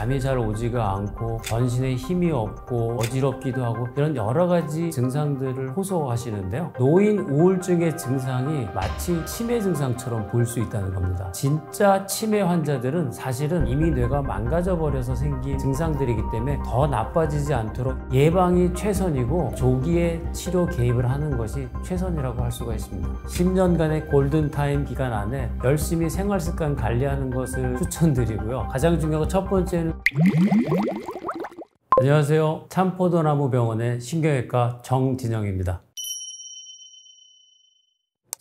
잠이 잘 오지가 않고 전신에 힘이 없고 어지럽기도 하고 이런 여러 가지 증상들을 호소하시는데요. 노인 우울증의 증상이 마치 치매 증상처럼 보일 수 있다는 겁니다. 진짜 치매 환자들은 사실은 이미 뇌가 망가져 버려서 생긴 증상들이기 때문에 더 나빠지지 않도록 예방이 최선이고 조기에 치료 개입을 하는 것이 최선이라고 할 수가 있습니다. 10년간의 골든타임 기간 안에 열심히 생활습관 관리하는 것을 추천드리고요. 가장 중요한 첫 번째는 안녕하세요. 참포도나무병원의 신경외과 정진영입니다.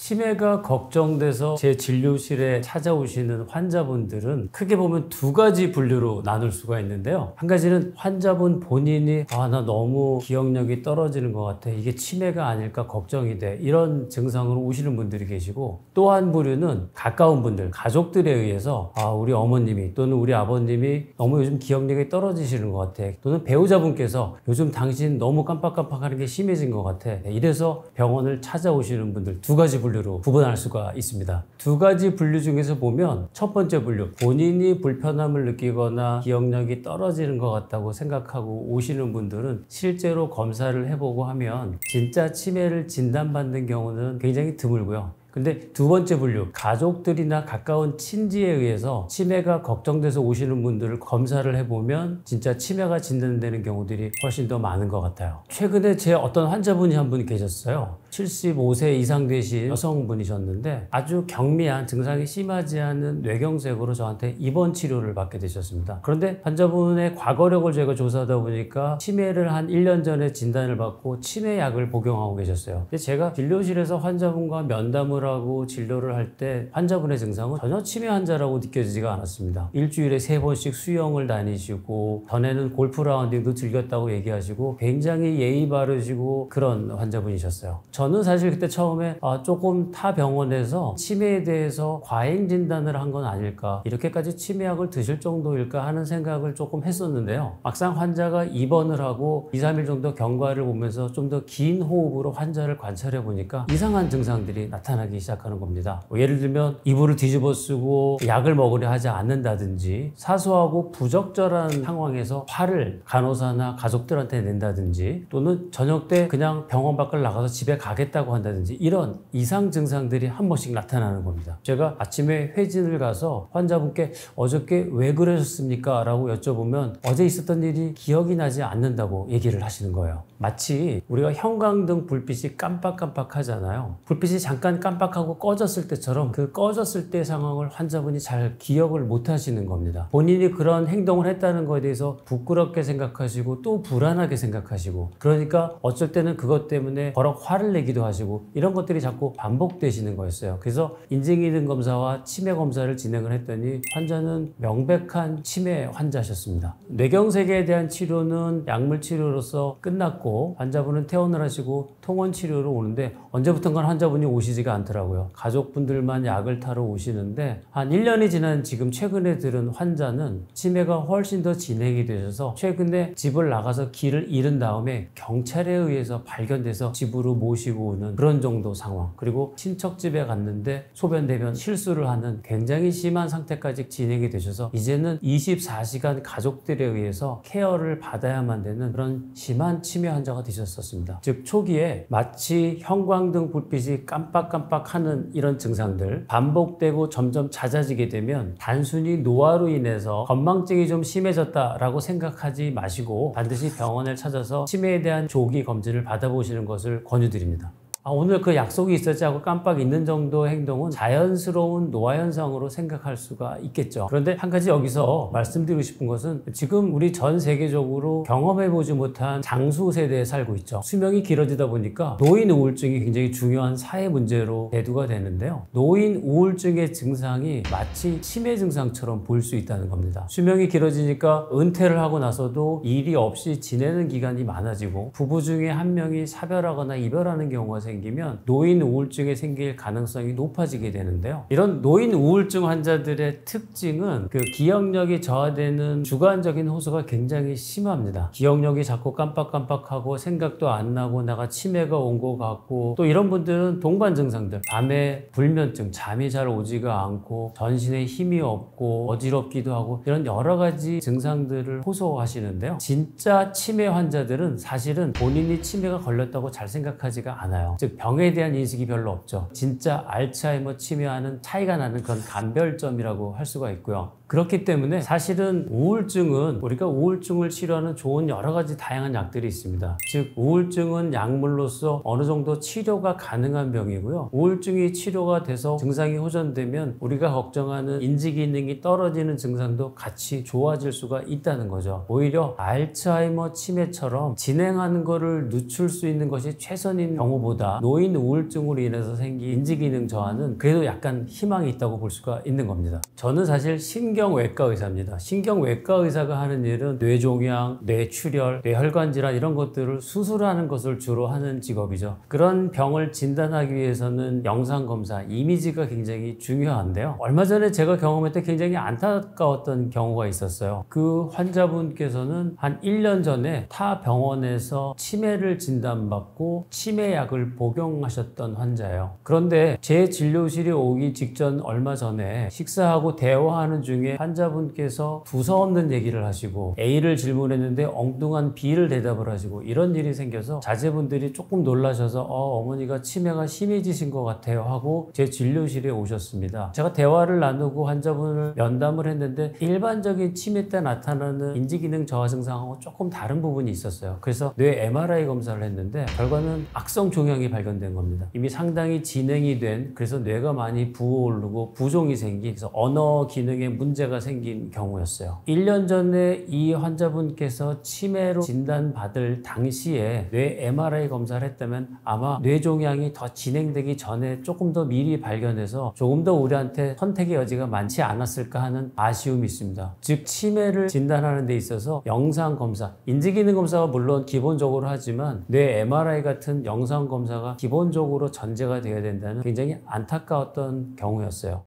치매가 걱정돼서 제 진료실에 찾아오시는 환자분들은 크게 보면 두 가지 분류로 나눌 수가 있는데요. 한 가지는 환자분 본인이 나 너무 기억력이 떨어지는 것 같아, 이게 치매가 아닐까 걱정이 돼, 이런 증상으로 오시는 분들이 계시고, 또 한 부류는 가까운 분들, 가족들에 의해서 우리 어머님이 또는 우리 아버님이 너무 요즘 기억력이 떨어지시는 것 같아, 또는 배우자분께서 요즘 당신 너무 깜빡깜빡하는 게 심해진 것 같아, 이래서 병원을 찾아오시는 분들, 두 가지 분류로 구분할 수가 있습니다. 두 가지 분류 중에서 보면 첫 번째 분류, 본인이 불편함을 느끼거나 기억력이 떨어지는 것 같다고 생각하고 오시는 분들은 실제로 검사를 해보고 하면 진짜 치매를 진단받는 경우는 굉장히 드물고요. 근데 두 번째 분류, 가족들이나 가까운 친지에 의해서 치매가 걱정돼서 오시는 분들을 검사를 해보면 진짜 치매가 진단되는 경우들이 훨씬 더 많은 것 같아요. 최근에 제 어떤 환자분이 한 분 계셨어요. 75세 이상 되신 여성분이셨는데 아주 경미한, 증상이 심하지 않은 뇌경색으로 저한테 입원 치료를 받게 되셨습니다. 그런데 환자분의 과거력을 제가 조사하다 보니까 치매를 한 1년 전에 진단을 받고 치매약을 복용하고 계셨어요. 근데 제가 진료실에서 환자분과 면담을 하고 진료를 할 때 환자분의 증상은 전혀 치매 환자라고 느껴지지가 않았습니다. 일주일에 3번씩 수영을 다니시고 전에는 골프 라운딩도 즐겼다고 얘기하시고 굉장히 예의 바르시고 그런 환자분이셨어요. 저는 사실 그때 처음에 조금 타 병원에서 치매에 대해서 과잉 진단을 한 건 아닐까, 이렇게까지 치매약을 드실 정도일까 하는 생각을 조금 했었는데요. 막상 환자가 입원을 하고 2, 3일 정도 경과를 보면서 좀 더 긴 호흡으로 환자를 관찰해 보니까 이상한 증상들이 나타나기 시작하는 겁니다. 예를 들면 이불을 뒤집어 쓰고 약을 먹으려 하지 않는다든지, 사소하고 부적절한 상황에서 화를 간호사나 가족들한테 낸다든지, 또는 저녁 때 그냥 병원 밖을 나가서 집에 가겠다고 한다든지, 이런 이상 증상들이 한 번씩 나타나는 겁니다. 제가 아침에 회진을 가서 환자분께 어저께 왜 그러셨습니까? 라고 여쭤보면 어제 있었던 일이 기억이 나지 않는다고 얘기를 하시는 거예요. 마치 우리가 형광등 불빛이 깜빡깜빡 하잖아요. 불빛이 잠깐 깜빡하고 꺼졌을 때처럼 그 꺼졌을 때 상황을 환자분이 잘 기억을 못 하시는 겁니다. 본인이 그런 행동을 했다는 것에 대해서 부끄럽게 생각하시고 또 불안하게 생각하시고, 그러니까 어쩔 때는 그것 때문에 버럭 화를 내기도 하시고, 이런 것들이 자꾸 반복되시는 거였어요. 그래서 인지기능 검사와 치매 검사를 진행을 했더니 환자는 명백한 치매 환자셨습니다. 뇌경색에 대한 치료는 약물 치료로서 끝났고 환자분은 퇴원을 하시고 통원 치료로 오는데 언제부턴가 환자분이 오시지가 않더라고요. 가족분들만 약을 타러 오시는데 한 1년이 지난 지금 최근에 들은 환자는 치매가 훨씬 더 진행이 되셔서 최근에 집을 나가서 길을 잃은 다음에 경찰에 의해서 발견돼서 집으로 모시고 오는 그런 정도 상황, 그리고 친척집에 갔는데 소변 대변 실수를 하는 굉장히 심한 상태까지 진행이 되셔서 이제는 24시간 가족들에 의해서 케어를 받아야만 되는 그런 심한 치매 환자가 되셨었습니다. 즉 초기에 마치 형광등 불빛이 깜빡깜빡하는 이런 증상들 반복되고 점점 잦아지게 되면 단순히 노화로 인해서 건망증이 좀 심해졌다라고 생각하지 마시고 반드시 병원을 찾아서 치매에 대한 조기 검진을 받아보시는 것을 권유드립니다. 오늘 그 약속이 있었지 하고 깜빡 잊는 정도의 행동은 자연스러운 노화 현상으로 생각할 수가 있겠죠. 그런데 한 가지 여기서 말씀드리고 싶은 것은 지금 우리 전 세계적으로 경험해보지 못한 장수 세대에 살고 있죠. 수명이 길어지다 보니까 노인 우울증이 굉장히 중요한 사회 문제로 대두가 되는데요. 노인 우울증의 증상이 마치 치매 증상처럼 보일 수 있다는 겁니다. 수명이 길어지니까 은퇴를 하고 나서도 일이 없이 지내는 기간이 많아지고 부부 중에 한 명이 사별하거나 이별하는 경우가 생기고 생기면 노인 우울증이 생길 가능성이 높아지게 되는데요. 이런 노인 우울증 환자들의 특징은 그 기억력이 저하되는 주관적인 호소가 굉장히 심합니다. 기억력이 자꾸 깜빡깜빡하고 생각도 안 나고 내가 치매가 온 것 같고, 또 이런 분들은 동반 증상들, 밤에 불면증, 잠이 잘 오지가 않고 전신에 힘이 없고 어지럽기도 하고, 이런 여러 가지 증상들을 호소하시는데요. 진짜 치매 환자들은 사실은 본인이 치매가 걸렸다고 잘 생각하지가 않아요. 즉 병에 대한 인식이 별로 없죠. 진짜 알츠하이머 치매와는 차이가 나는 그런 감별점이라고 할 수가 있고요. 그렇기 때문에 사실은 우울증은 우리가 우울증을 치료하는 좋은 여러 가지 다양한 약들이 있습니다. 즉 우울증은 약물로서 어느 정도 치료가 가능한 병이고요. 우울증이 치료가 돼서 증상이 호전되면 우리가 걱정하는 인지기능이 떨어지는 증상도 같이 좋아질 수가 있다는 거죠. 오히려 알츠하이머 치매처럼 진행하는 거를 늦출 수 있는 것이 최선인 경우보다 노인 우울증으로 인해서 생긴 인지기능 저하는 그래도 약간 희망이 있다고 볼 수가 있는 겁니다. 저는 사실 신경외과 의사입니다. 신경외과 의사가 하는 일은 뇌종양, 뇌출혈, 뇌혈관 질환 이런 것들을 수술하는 것을 주로 하는 직업이죠. 그런 병을 진단하기 위해서는 영상검사, 이미지가 굉장히 중요한데요. 얼마 전에 제가 경험했던 굉장히 안타까웠던 경우가 있었어요. 그 환자분께서는 한 1년 전에 타 병원에서 치매를 진단받고 치매약을 복용하셨던 환자예요. 그런데 제 진료실에 오기 직전 얼마 전에 식사하고 대화하는 중에 환자분께서 두서없는 얘기를 하시고 A를 질문했는데 엉뚱한 B를 대답을 하시고, 이런 일이 생겨서 자제분들이 조금 놀라셔서 어머니가 치매가 심해지신 것 같아요 하고 제 진료실에 오셨습니다. 제가 대화를 나누고 환자분을 면담을 했는데 일반적인 치매 때 나타나는 인지기능 저하 증상하고 조금 다른 부분이 있었어요. 그래서 뇌 MRI 검사를 했는데 결과는 악성 종양이 발견된 겁니다. 이미 상당히 진행이 된, 그래서 뇌가 많이 부어오르고 부종이 생긴, 그래서 언어 기능에 문제가 생긴 경우였어요. 1년 전에 이 환자분께서 치매로 진단받을 당시에 뇌 MRI 검사를 했다면 아마 뇌종양이 더 진행되기 전에 조금 더 미리 발견해서 조금 더 우리한테 선택의 여지가 많지 않았을까 하는 아쉬움이 있습니다. 즉 치매를 진단하는 데 있어서 영상검사, 인지기능 검사가 물론 기본적으로 하지만 뇌 MRI 같은 영상검사가 기본적으로 전제가 되어야 된다는 굉장히 안타까웠던 경우였어요.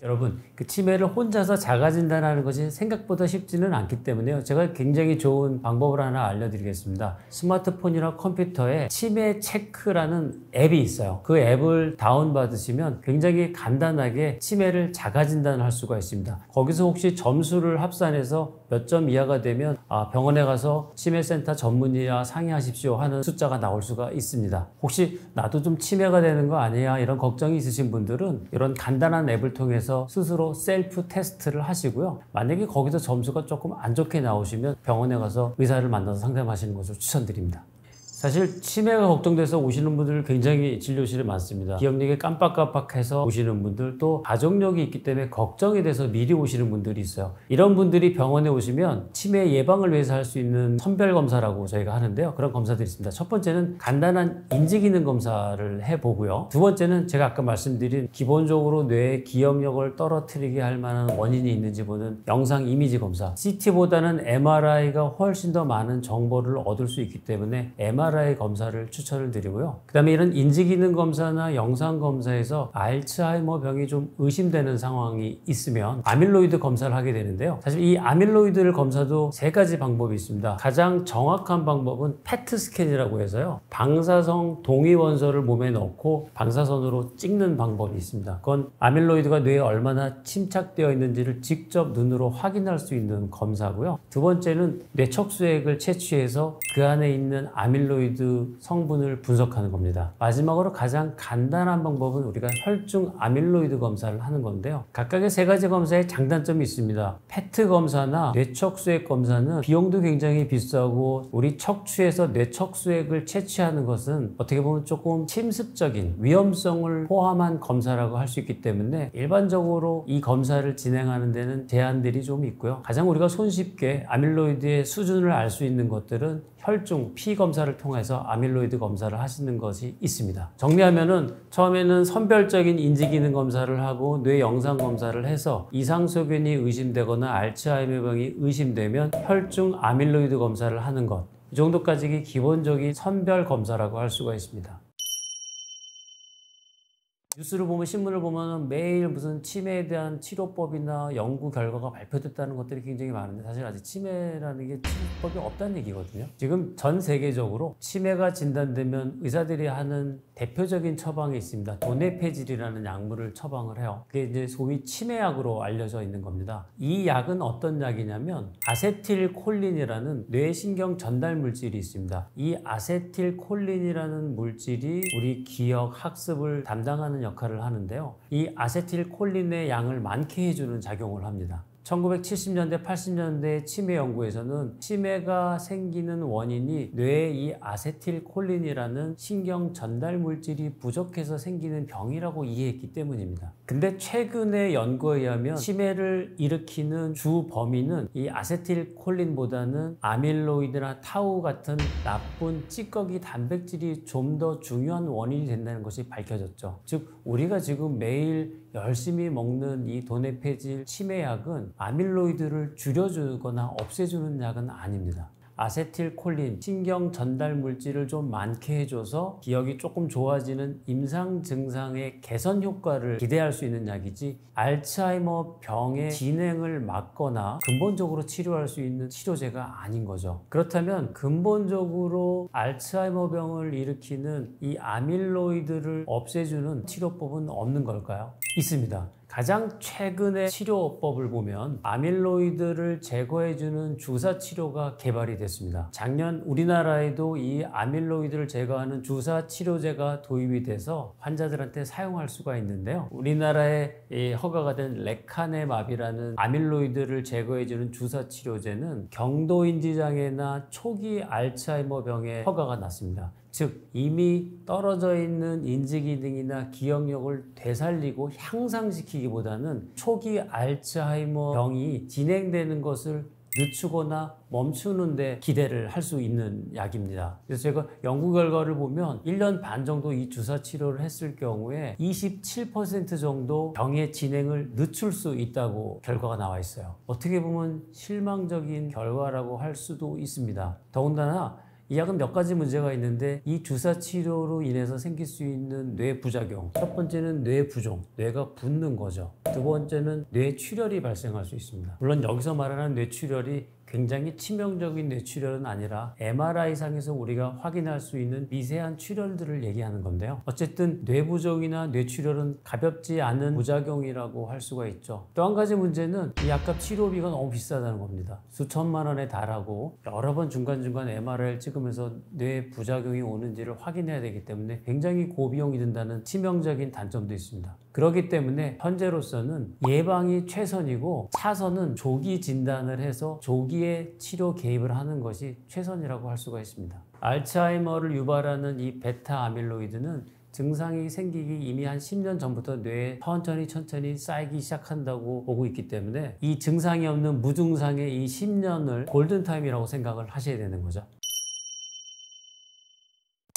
여러분, 그 치매를 혼자서 자가 진단하는 것이 생각보다 쉽지는 않기 때문에요. 제가 굉장히 좋은 방법을 하나 알려드리겠습니다. 스마트폰이나 컴퓨터에 치매 체크라는 앱이 있어요. 그 앱을 다운받으시면 굉장히 간단하게 치매를 자가 진단할 수가 있습니다. 거기서 혹시 점수를 합산해서 몇 점 이하가 되면 병원에 가서 치매센터 전문의와 상의하십시오 하는 숫자가 나올 수가 있습니다. 혹시 나도 좀 치매가 되는 거 아니야 이런 걱정이 있으신 분들은 이런 간단한 앱을 통해서 스스로 셀프 테스트를 하시고요. 만약에 거기서 점수가 조금 안 좋게 나오시면 병원에 가서 의사를 만나서 상담하시는 것을 추천드립니다. 사실 치매가 걱정돼서 오시는 분들 굉장히 진료실에 많습니다. 기억력이 깜빡깜빡해서 오시는 분들, 또 가족력이 있기 때문에 걱정이 돼서 미리 오시는 분들이 있어요. 이런 분들이 병원에 오시면 치매 예방을 위해서 할 수 있는 선별검사라고 저희가 하는데요. 그런 검사들이 있습니다. 첫 번째는 간단한 인지기능 검사를 해보고요. 두 번째는 제가 아까 말씀드린 기본적으로 뇌의 기억력을 떨어뜨리게 할 만한 원인이 있는지 보는 영상 이미지 검사. CT보다는 MRI가 훨씬 더 많은 정보를 얻을 수 있기 때문에 MRI 검사를 추천을 드리고요. 그 다음에 이런 인지기능 검사나 영상 검사에서 알츠하이머 병이 좀 의심되는 상황이 있으면 아밀로이드 검사를 하게 되는데요. 사실 이 아밀로이드를 검사도 세 가지 방법이 있습니다. 가장 정확한 방법은 페트 스캔이라고 해서요. 방사성 동위원소를 몸에 넣고 방사선으로 찍는 방법이 있습니다. 그건 아밀로이드가 뇌에 얼마나 침착되어 있는지를 직접 눈으로 확인할 수 있는 검사고요. 두 번째는 뇌척수액을 채취해서 그 안에 있는 아밀로이드 성분을 분석하는 겁니다. 마지막으로 가장 간단한 방법은 우리가 혈중 아밀로이드 검사를 하는 건데요. 각각의 세 가지 검사에 장단점이 있습니다. 페트 검사나 뇌척수액 검사는 비용도 굉장히 비싸고, 우리 척추에서 뇌척수액을 채취하는 것은 어떻게 보면 조금 침습적인 위험성을 포함한 검사라고 할 수 있기 때문에 일반적으로 이 검사를 진행하는 데는 제한들이 좀 있고요. 가장 우리가 손쉽게 아밀로이드의 수준을 알 수 있는 것들은 혈중 피 검사를 통해서 아밀로이드 검사를 하시는 것이 있습니다. 정리하면은 처음에는 선별적인 인지기능 검사를 하고 뇌 영상 검사를 해서 이상소견이 의심되거나 알츠하이머 병이 의심되면 혈중 아밀로이드 검사를 하는 것, 이 정도까지 기본적인 선별 검사라고 할 수가 있습니다. 뉴스를 보면 신문을 보면 매일 무슨 치매에 대한 치료법이나 연구 결과가 발표됐다는 것들이 굉장히 많은데 사실 아직 치매라는 게 치료법이 없다는 얘기거든요. 지금 전 세계적으로 치매가 진단되면 의사들이 하는 대표적인 처방이 있습니다. 도네페질이라는 약물을 처방을 해요. 그게 이제 소위 치매약으로 알려져 있는 겁니다. 이 약은 어떤 약이냐면 아세틸콜린이라는 뇌신경 전달 물질이 있습니다. 이 아세틸콜린이라는 물질이 우리 기억, 학습을 담당하는 역할을 하는데요. 이 아세틸콜린의 양을 많게 해주는 작용을 합니다. 1970년대, 80년대 치매 연구에서는 치매가 생기는 원인이 뇌에 이 아세틸콜린이라는 신경 전달 물질이 부족해서 생기는 병이라고 이해했기 때문입니다. 근데 최근의 연구에 의하면 치매를 일으키는 주 범인은 이 아세틸콜린보다는 아밀로이드나 타우 같은 나쁜 찌꺼기 단백질이 좀 더 중요한 원인이 된다는 것이 밝혀졌죠. 즉 우리가 지금 매일 열심히 먹는 이 도네페질 치매약은 아밀로이드를 줄여주거나 없애주는 약은 아닙니다. 아세틸콜린, 신경 전달 물질을 좀 많게 해줘서 기억이 조금 좋아지는 임상 증상의 개선 효과를 기대할 수 있는 약이지 알츠하이머 병의 진행을 막거나 근본적으로 치료할 수 있는 치료제가 아닌 거죠. 그렇다면 근본적으로 알츠하이머 병을 일으키는 이 아밀로이드를 없애주는 치료법은 없는 걸까요? 있습니다. 가장 최근의 치료법을 보면 아밀로이드를 제거해주는 주사 치료가 개발이 됐습니다. 작년 우리나라에도 이 아밀로이드를 제거하는 주사 치료제가 도입이 돼서 환자들한테 사용할 수가 있는데요. 우리나라에 허가가 된 레카네맙이라는 아밀로이드를 제거해주는 주사 치료제는 경도인지 장애나 초기 알츠하이머 병에 허가가 났습니다. 즉 이미 떨어져 있는 인지기능이나 기억력을 되살리고 향상시키기보다는 초기 알츠하이머 병이 진행되는 것을 늦추거나 멈추는 데 기대를 할 수 있는 약입니다. 그래서 제가 연구 결과를 보면 1년 반 정도 이 주사 치료를 했을 경우에 27% 정도 병의 진행을 늦출 수 있다고 결과가 나와 있어요. 어떻게 보면 실망적인 결과라고 할 수도 있습니다. 더군다나 이 약은 몇 가지 문제가 있는데 이 주사 치료로 인해서 생길 수 있는 뇌 부작용, 첫 번째는 뇌 부종, 뇌가 붓는 거죠. 두 번째는 뇌출혈이 발생할 수 있습니다. 물론 여기서 말하는 뇌출혈이 굉장히 치명적인 뇌출혈은 아니라 MRI상에서 우리가 확인할 수 있는 미세한 출혈들을 얘기하는 건데요. 어쨌든 뇌부종이나 뇌출혈은 가볍지 않은 부작용이라고 할 수가 있죠. 또 한 가지 문제는 이 약값 치료비가 너무 비싸다는 겁니다. 수천만 원에 달하고 여러 번 중간중간 MRI를 찍으면서 뇌 부작용이 오는지를 확인해야 되기 때문에 굉장히 고비용이 든다는 치명적인 단점도 있습니다. 그렇기 때문에 현재로서는 예방이 최선이고 차선은 조기 진단을 해서 조기에 치료 개입을 하는 것이 최선이라고 할 수가 있습니다. 알츠하이머를 유발하는 이 베타 아밀로이드는 증상이 생기기 이미 한 10년 전부터 뇌에 천천히 쌓이기 시작한다고 보고 있기 때문에 이 증상이 없는 무증상의 이 10년을 골든타임이라고 생각을 하셔야 되는 거죠.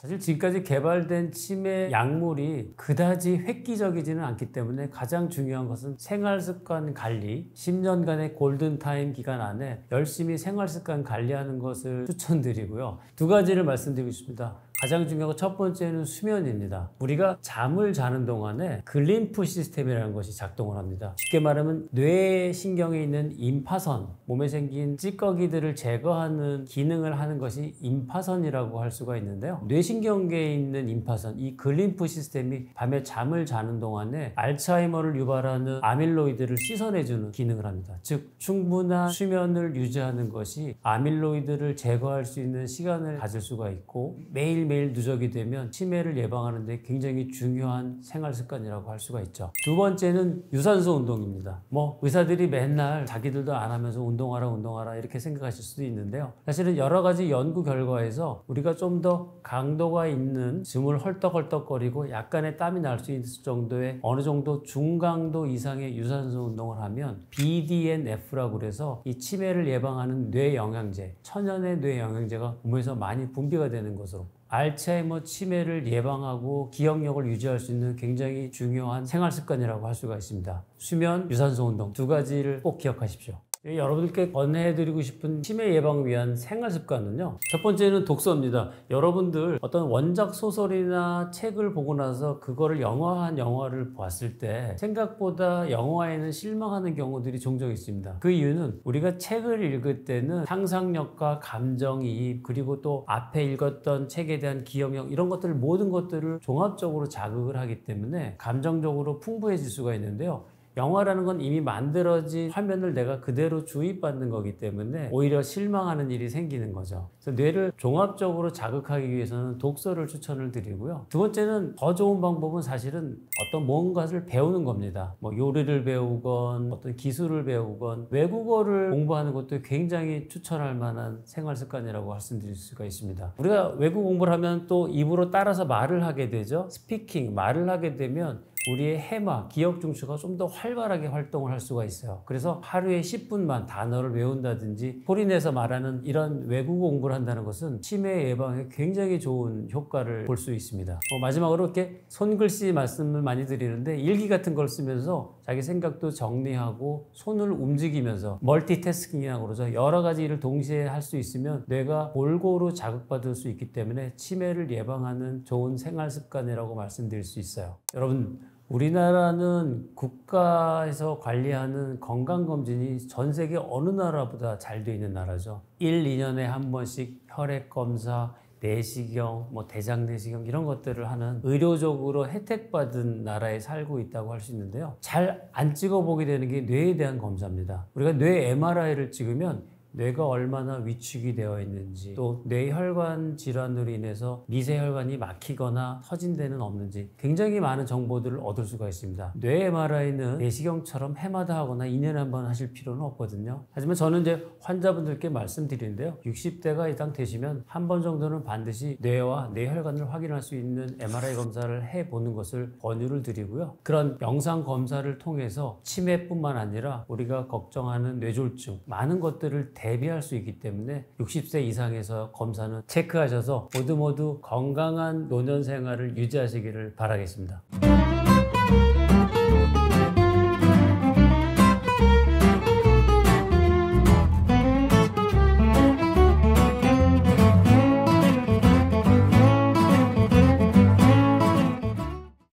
사실 지금까지 개발된 치매 약물이 그다지 획기적이지는 않기 때문에 가장 중요한 것은 생활습관 관리, 10년간의 골든타임 기간 안에 열심히 생활습관 관리하는 것을 추천드리고요. 두 가지를 말씀드리고 싶습니다. 가장 중요한 건 첫 번째는 수면입니다. 우리가 잠을 자는 동안에 글림프 시스템이라는 것이 작동을 합니다. 쉽게 말하면 뇌신경에 있는 임파선, 몸에 생긴 찌꺼기들을 제거하는 기능을 하는 것이 임파선이라고 할 수가 있는데요. 뇌신경계에 있는 임파선, 이 글림프 시스템이 밤에 잠을 자는 동안에 알츠하이머를 유발하는 아밀로이드를 씻어내주는 기능을 합니다. 즉 충분한 수면을 유지하는 것이 아밀로이드를 제거할 수 있는 시간을 가질 수가 있고 매일매일 누적이 되면 치매를 예방하는 데 굉장히 중요한 생활 습관이라고 할 수가 있죠. 두 번째는 유산소 운동입니다. 의사들이 맨날 자기들도 안 하면서 운동하라 이렇게 생각하실 수도 있는데요. 사실은 여러 가지 연구 결과에서 우리가 좀 더 강도가 있는 숨을 헐떡헐떡거리고 약간의 땀이 날 수 있을 정도의 어느 정도 중강도 이상의 유산소 운동을 하면 BDNF라고 그래서 이 치매를 예방하는 뇌 영양제, 천연의 뇌 영양제가 몸에서 많이 분비가 되는 것으로 알츠하이머 치매를 예방하고 기억력을 유지할 수 있는 굉장히 중요한 생활 습관이라고 할 수가 있습니다. 수면, 유산소 운동 두 가지를 꼭 기억하십시오. 여러분들께 권해드리고 싶은 치매 예방을 위한 생활 습관은요. 첫 번째는 독서입니다. 여러분들 어떤 원작 소설이나 책을 보고 나서 그거를 영화한 영화를 봤을 때 생각보다 영화에는 실망하는 경우들이 종종 있습니다. 그 이유는 우리가 책을 읽을 때는 상상력과 감정이입 그리고 또 앞에 읽었던 책에 대한 기억력 이런 것들 모든 것들을 종합적으로 자극을 하기 때문에 감정적으로 풍부해질 수가 있는데요. 영화라는 건 이미 만들어진 화면을 내가 그대로 주입받는 거기 때문에 오히려 실망하는 일이 생기는 거죠. 그래서 뇌를 종합적으로 자극하기 위해서는 독서를 추천을 드리고요. 두 번째는 더 좋은 방법은 사실은 어떤 뭔가를 배우는 겁니다. 뭐 요리를 배우건 어떤 기술을 배우건 외국어를 공부하는 것도 굉장히 추천할 만한 생활 습관이라고 말씀드릴 수가 있습니다. 우리가 외국 공부를 하면 또 입으로 따라서 말을 하게 되죠. 스피킹, 말을 하게 되면 우리의 해마, 기억 중추가 좀 더 활발하게 활동을 할 수가 있어요. 그래서 하루에 10분만 단어를 외운다든지 소리내서 말하는 이런 외국어 공부를 한다는 것은 치매 예방에 굉장히 좋은 효과를 볼 수 있습니다. 마지막으로 이렇게 손글씨 말씀을 많이 드리는데 일기 같은 걸 쓰면서 자기 생각도 정리하고 손을 움직이면서 멀티태스킹이라고 그러죠. 여러 가지 일을 동시에 할 수 있으면 뇌가 골고루 자극받을 수 있기 때문에 치매를 예방하는 좋은 생활 습관이라고 말씀드릴 수 있어요. 여러분, 우리나라는 국가에서 관리하는 건강검진이 전 세계 어느 나라보다 잘 돼 있는 나라죠. 1, 2년에 한 번씩 혈액검사, 내시경, 대장내시경 이런 것들을 하는 의료적으로 혜택받은 나라에 살고 있다고 할 수 있는데요. 잘 안 찍어보게 되는 게 뇌에 대한 검사입니다. 우리가 뇌 MRI를 찍으면 뇌가 얼마나 위축이 되어 있는지 또 뇌혈관 질환으로 인해서 미세혈관이 막히거나 터진 데는 없는지 굉장히 많은 정보들을 얻을 수가 있습니다. 뇌 MRI는 내시경처럼 해마다 하거나 2년에 한 번 하실 필요는 없거든요. 하지만 저는 이제 환자분들께 말씀드리는데요. 60대가 이상 되시면 한 번 정도는 반드시 뇌와 뇌혈관을 확인할 수 있는 MRI 검사를 해보는 것을 권유를 드리고요. 그런 영상 검사를 통해서 치매뿐만 아니라 우리가 걱정하는 뇌졸중 많은 것들을 대비할 수 있기 때문에 60세 이상에서 검사는 체크하셔서 모두 건강한 노년 생활을 유지하시기를 바라겠습니다.